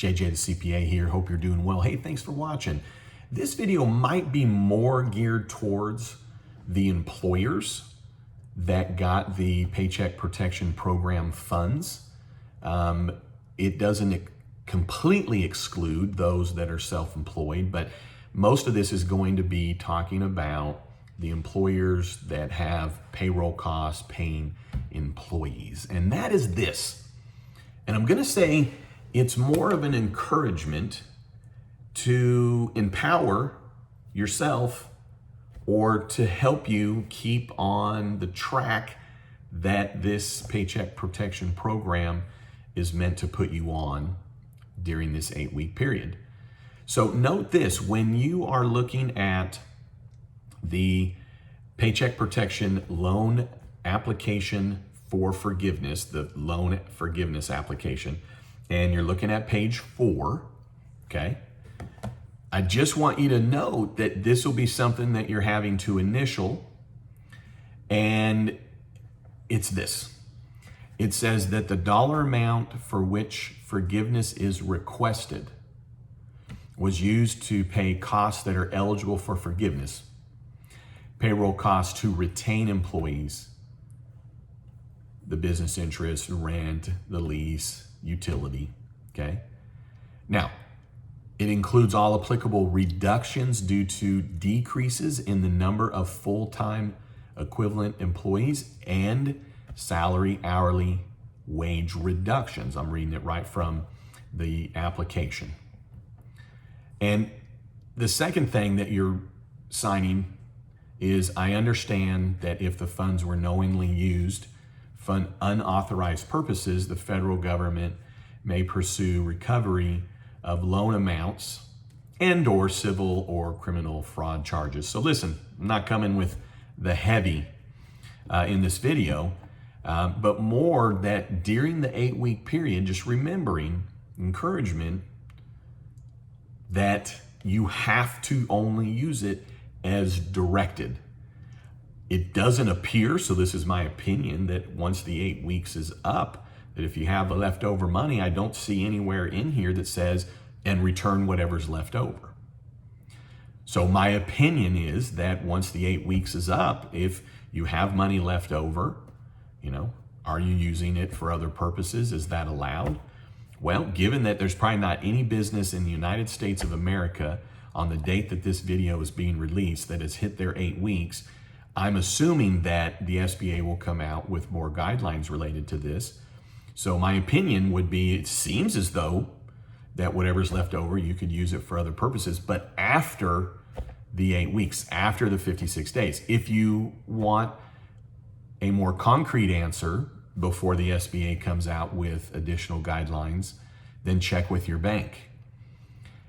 JJ the CPA here. Hope you're doing well. Hey, thanks for watching. This video might be more geared towards the employers that got the Paycheck Protection Program funds. It doesn't completely exclude those that are self-employed, but most of this is going to be talking about the employers that have payroll costs paying employees. And that is this. And I'm going to say it's more of an encouragement to empower yourself or to help you keep on the track that this Paycheck Protection Program is meant to put you on during this 8-week period. So note this, when you are looking at the Paycheck Protection loan application for forgiveness, the loan forgiveness application, and you're looking at page 4, okay? I just want you to note that this will be something that you're having to initial, and it's this. It says that the dollar amount for which forgiveness is requested was used to pay costs that are eligible for forgiveness, payroll costs to retain employees, the business interest, rent, the lease, utility, okay? Now, it includes all applicable reductions due to decreases in the number of full-time equivalent employees and salary, hourly wage reductions. I'm reading it right from the application. And the second thing that you're signing is, I understand that if the funds were knowingly used for unauthorized purposes, the federal government may pursue recovery of loan amounts and or civil or criminal fraud charges. So listen, I'm not coming with the heavy in this video, but more that during the 8-week period, just remembering encouragement that you have to only use it as directed. It doesn't appear, so this is my opinion, that once the 8 weeks is up, that if you have leftover money, I don't see anywhere in here that says, and return whatever's left over. So my opinion is that once the 8 weeks is up, if you have money left over, are you using it for other purposes? Is that allowed? Well, given that there's probably not any business in the United States of America on the date that this video is being released that has hit their 8 weeks, I'm assuming that the SBA will come out with more guidelines related to this. So my opinion would be, it seems as though that whatever's left over, you could use it for other purposes, but after the 8 weeks, after the 56 days. If you want a more concrete answer before the SBA comes out with additional guidelines, then check with your bank.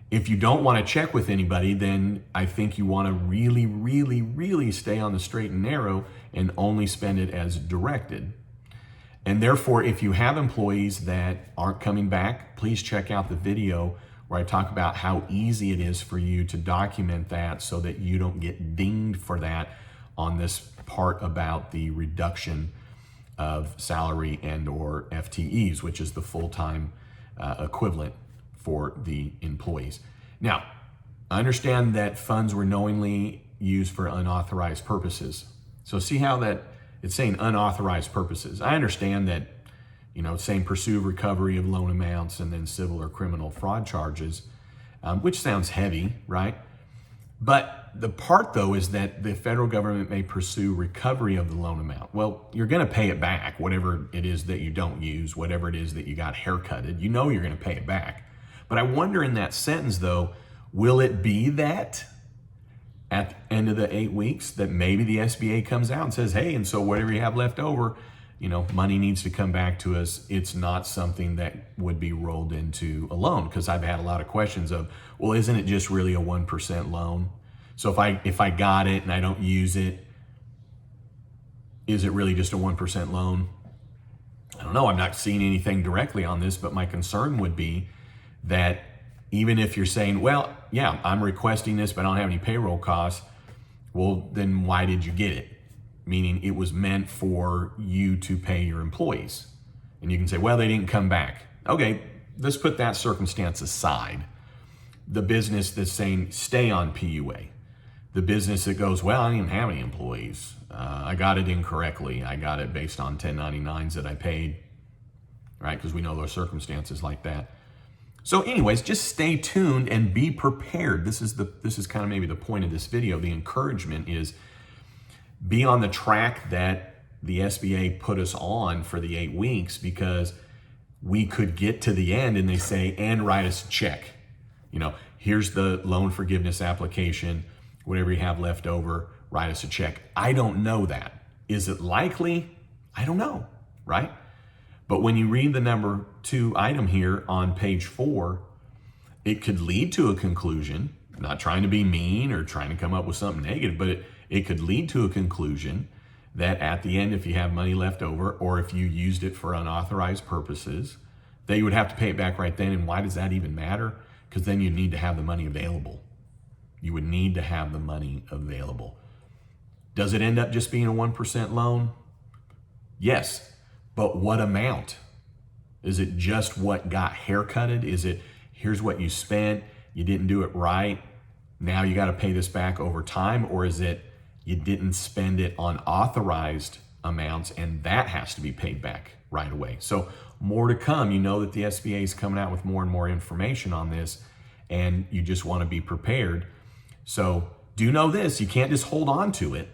If you don't want to check with anybody, then I think you want to really, really, really stay on the straight and narrow and only spend it as directed. And therefore, if you have employees that aren't coming back, please check out the video where I talk about how easy it is for you to document that so that you don't get dinged for that on this part about the reduction of salary and or FTEs, which is the full-time equivalent for the employees. Now, I understand that funds were knowingly used for unauthorized purposes. So see how that it's saying unauthorized purposes. I understand that, it's saying pursue recovery of loan amounts and then civil or criminal fraud charges, which sounds heavy, right? But the part though is that the federal government may pursue recovery of the loan amount. Well, you're going to pay it back, whatever it is that you don't use, whatever it is that you got haircutted, you're going to pay it back. But I wonder in that sentence though, will it be that at the end of the 8 weeks that maybe the SBA comes out and says, hey, and so whatever you have left over, money needs to come back to us. It's not something that would be rolled into a loan, because I've had a lot of questions of, well, isn't it just really a 1% loan? So if I got it and I don't use it, is it really just a 1% loan? I don't know. I'm not seeing anything directly on this, but my concern would be that even if you're saying, well, yeah, I'm requesting this, but I don't have any payroll costs, well, then why did you get it? Meaning it was meant for you to pay your employees. And you can say, well, they didn't come back. Okay, let's put that circumstance aside. The business that's saying stay on PUA. The business that goes, well, I didn't have any employees. I got it incorrectly. I got it based on 1099s that I paid, right? Because we know those circumstances like that. So anyways, just stay tuned and be prepared. This is kind of maybe the point of this video. The encouragement is be on the track that the SBA put us on for the 8 weeks, because we could get to the end and they say, and write us a check. You know, here's the loan forgiveness application, whatever you have left over, write us a check. I don't know that. Is it likely? I don't know, right? But when you read the number 2 item here on page 4, it could lead to a conclusion. I'm not trying to be mean or trying to come up with something negative, but it could lead to a conclusion that at the end, if you have money left over, or if you used it for unauthorized purposes, that you would have to pay it back right then. And why does that even matter? Because then you need to have the money available. You would need to have the money available. Does it end up just being a 1% loan? Yes, but what amount? Is it just what got haircutted? Is it, here's what you spent, you didn't do it right, now you got to pay this back over time? Or is it you didn't spend it on authorized amounts and that has to be paid back right away? So more to come. You know that the SBA is coming out with more and more information on this, and you just want to be prepared. So do know this, you can't just hold on to it.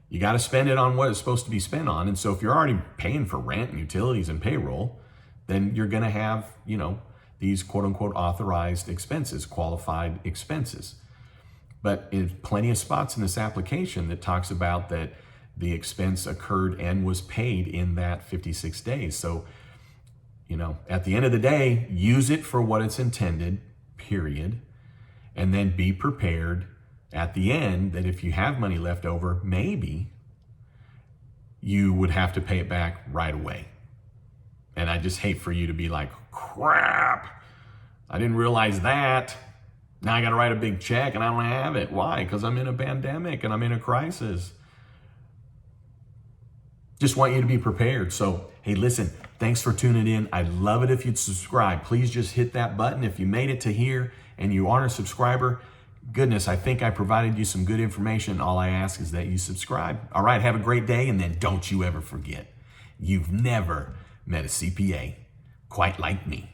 You got to spend it on what it's supposed to be spent on. And so if you're already paying for rent and utilities and payroll, then you're going to have, you know, these quote unquote authorized expenses, qualified expenses. But in plenty of spots in this application that talks about that the expense occurred and was paid in that 56 days. So, you know, at the end of the day, use it for what it's intended, period. And then be prepared at the end that if you have money left over, maybe you would have to pay it back right away. And I just hate for you to be like, crap, I didn't realize that. Now I got to write a big check and I don't have it. Why? Because I'm in a pandemic and I'm in a crisis. Just want you to be prepared. So, hey, listen, thanks for tuning in. I'd love it if you'd subscribe. Please just hit that button. If you made it to here and you aren't a subscriber, goodness, I think I provided you some good information. All I ask is that you subscribe. All right, have a great day. And then don't you ever forget, you've never met a CPA quite like me.